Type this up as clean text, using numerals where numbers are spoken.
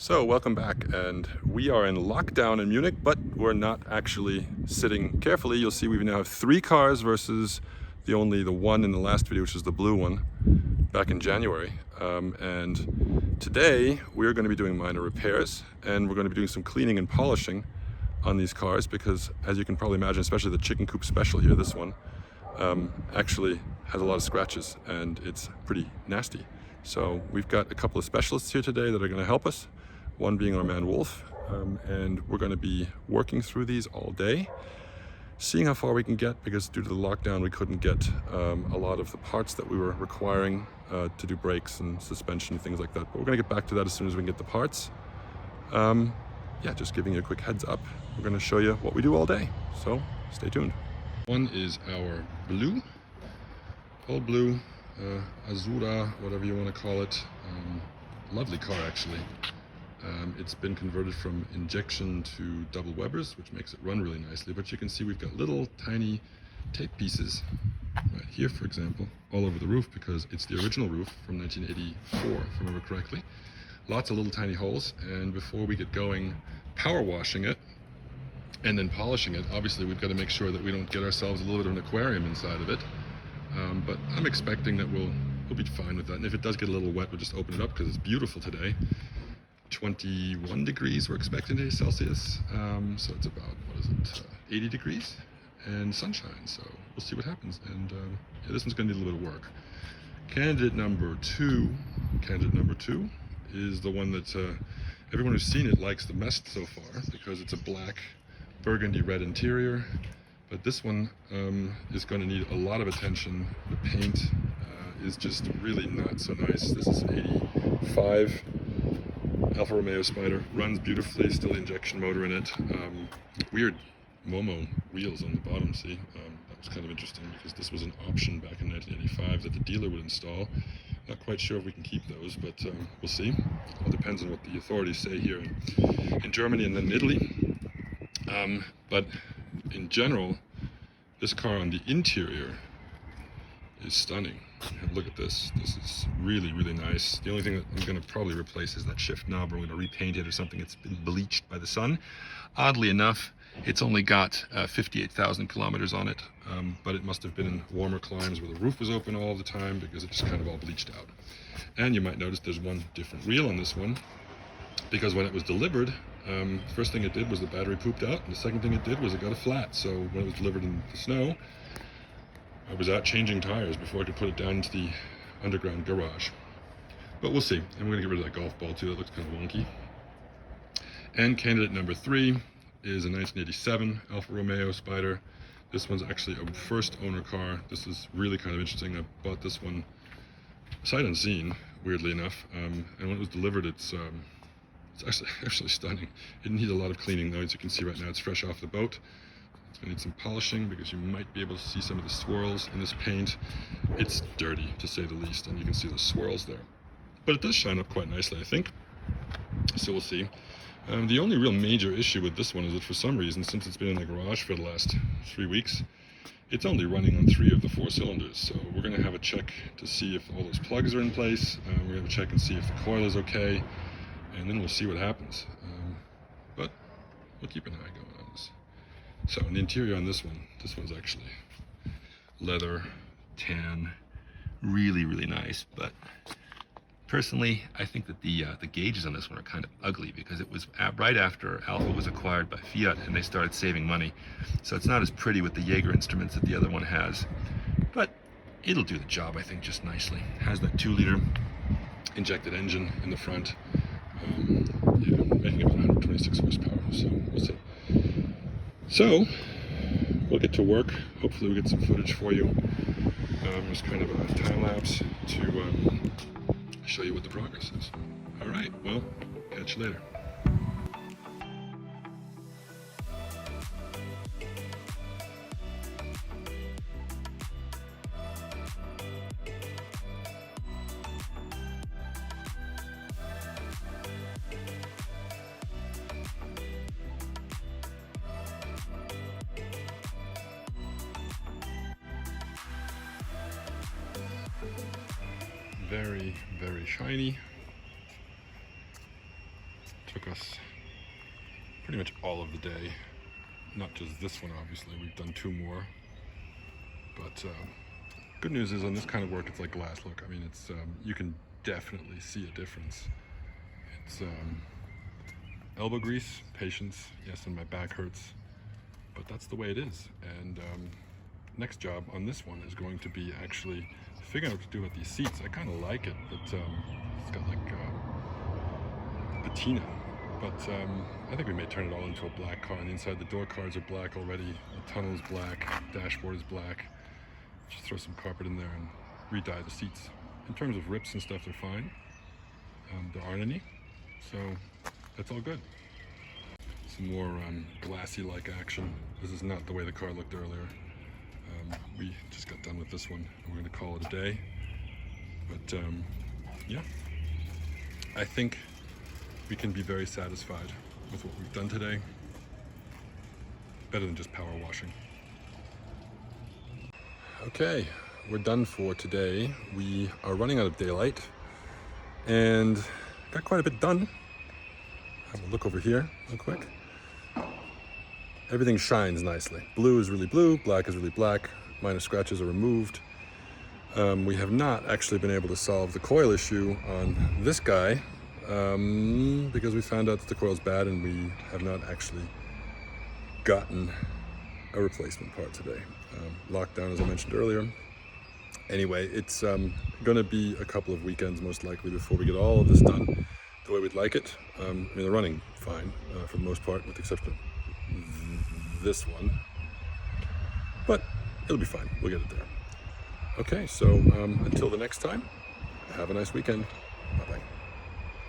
So welcome back, and we are in lockdown in Munich, but we're not actually sitting carefully. You'll see we now have 3 cars versus the one in the last video, which is the blue one back in January. And today we're going to be doing minor repairs, and we're going to be doing some cleaning and polishing on these cars because, as you can probably imagine, especially the chicken coop special here, this one actually has a lot of scratches and it's pretty nasty. So we've got a couple of specialists here today that are going to help us, one being our man Wolf, and we're going to be working through these all day, seeing how far we can get, because due to the lockdown we couldn't get a lot of the parts that we were requiring to do brakes and suspension and things like that. But we're going to get back to that as soon as we can get the parts. Yeah, just giving you a quick heads up. We're going to show you what we do all day, so stay tuned. One is our blue, all blue, Azura, whatever you want to call it. Lovely car actually. It's been converted from injection to double Webers, which makes it run really nicely. But you can see we've got little tiny tape pieces right here, for example, all over the roof, because it's the original roof from 1984, if I remember correctly. Lots of little tiny holes, and before we get going power washing it and then polishing it, obviously we've got to make sure that we don't get ourselves a little bit of an aquarium inside of it. But I'm expecting that we'll be fine with that. And if it does get a little wet, we'll just open it up because it's beautiful today. 21 degrees we're expecting today, Celsius. So it's about, 80 degrees and sunshine. So we'll see what happens. And yeah, this one's going to need a little bit of work. Candidate number two is the one that everyone who's seen it likes the best so far, because it's a black burgundy red interior. But this one is going to need a lot of attention. The paint is just really not so nice. This is 85 Alfa Romeo Spider. Runs beautifully, still the injection motor in it. Weird Momo wheels on the bottom, see? That was kind of interesting because this was an option back in 1985 that the dealer would install. Not quite sure if we can keep those, but we'll see. All depends on what the authorities say here in Germany and then in Italy. But in general, this car on the interior is stunning. And look at this. This is really, really nice. The only thing that I'm going to probably replace is that shift knob, or I'm going to repaint it or something. It's been bleached by the sun. Oddly enough, it's only got 58,000 kilometers on it, but it must have been in warmer climes where the roof was open all the time, because it just kind of all bleached out. And you might notice there's one different wheel on this one, because when it was delivered, first thing it did was the battery pooped out, and the second thing it did was it got a flat. So when it was delivered in the snow, I was out changing tires before I could put it down into the underground garage. But we'll see. And we're going to get rid of that golf ball too, that looks kind of wonky. And candidate number 3 is a 1987 Alfa Romeo Spider. This one's actually a first owner car. This is really kind of interesting. I bought this one sight unseen, weirdly enough. And when it was delivered, it's actually stunning. It needs a lot of cleaning though. As you can see right now, it's fresh off the boat. It's going to need some polishing because you might be able to see some of the swirls in this paint. It's dirty, to say the least, and you can see the swirls there. But it does shine up quite nicely, I think. So we'll see. The only real major issue with this one is that for some reason, since it's been in the garage for the last 3 weeks, it's only running on 3 of the 4 cylinders. So we're going to have a check to see if all those plugs are in place. We're going to check and see if the coil is okay, and then we'll see what happens. But we'll keep an eye going on this. So in the interior on this one's actually leather, tan, really, really nice. But personally, I think that the gauges on this one are kind of ugly, because it was right after Alfa was acquired by Fiat and they started saving money. So it's not as pretty with the Jaeger instruments that the other one has. But it'll do the job, I think, just nicely. It has that 2-liter injected engine in the front. Yeah, making about 126 horsepower, so we'll see. So, we'll get to work. Hopefully we'll get some footage for you. Just kind of a time lapse to show you what the progress is. Alright, well, catch you later. Very, very shiny. Took us pretty much all of the day. Not just this one, obviously. We've done 2 more. But good news is on this kind of work, it's like glass. Look, I mean, it's you can definitely see a difference. It's elbow grease, patience. Yes, and my back hurts, but that's the way it is. And next job on this one is going to be actually figuring out what to do with these seats. I kind of like it, but it's got like patina. But I think we may turn it all into a black car. On the inside, the door cards are black already. The tunnel is black. Dashboard is black. Just throw some carpet in there and re-dye the seats. In terms of rips and stuff, they're fine. There aren't any, so that's all good. Some more glassy-like action. This is not the way the car looked earlier. We just got done with this one. We're going to call it a day. But yeah, I think we can be very satisfied with what we've done today. Better than just power washing. Okay, we're done for today. We are running out of daylight and got quite a bit done. Have a look over here real quick. Everything shines nicely. Blue is really blue, black is really black. Minor scratches are removed. We have not actually been able to solve the coil issue on this guy because we found out that the coil's bad and we have not actually gotten a replacement part today. Lockdown, as I mentioned earlier. Anyway, it's going to be a couple of weekends most likely before we get all of this done the way we'd like it. I mean, they're running fine for the most part, with the exception of this one. But it'll be fine. We'll get it there. Okay, so until the next time, have a nice weekend.